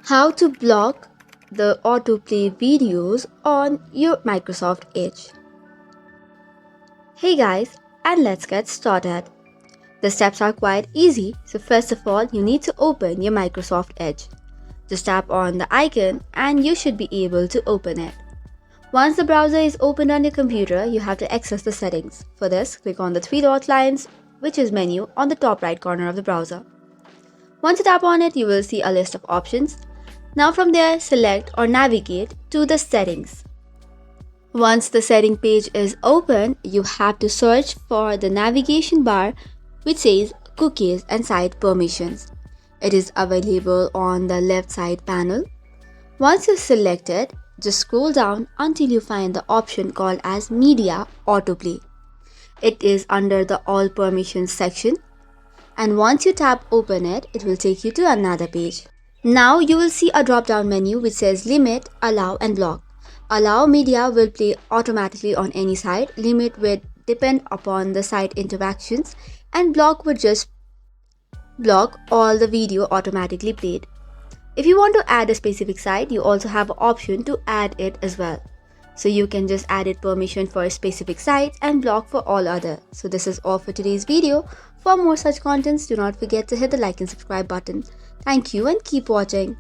How to block the autoplay videos on your Microsoft Edge. Hey guys, and let's get started. The steps are quite easy, so first of all, you need to open your Microsoft Edge. Just tap on the icon and you should be able to open it. Once the browser is opened on your computer, you have to access the settings. For this, click on the three dot lines, which is menu, on the top right corner of the browser. Once you tap on it, you will see a list of options. Now from there, select or navigate to the settings. Once the setting page is open, you have to search for the navigation bar which says cookies and site permissions. It is available on the left side panel. Once you select it, just scroll down until you find the option called as Media Autoplay. It is under the All Permissions section. And once you tap open it, it will take you to another page. Now you will see a drop down menu which says Limit, Allow and Block. Allow media will play automatically on any site, limit will depend upon the site interactions, and block would just block all the video automatically played. If you want to add a specific site, you also have an option to add it as well. So you can just add it permission for a specific site and block for all other. So this is all for today's video. For more such contents, do not forget to hit the like and subscribe button. Thank you and keep watching.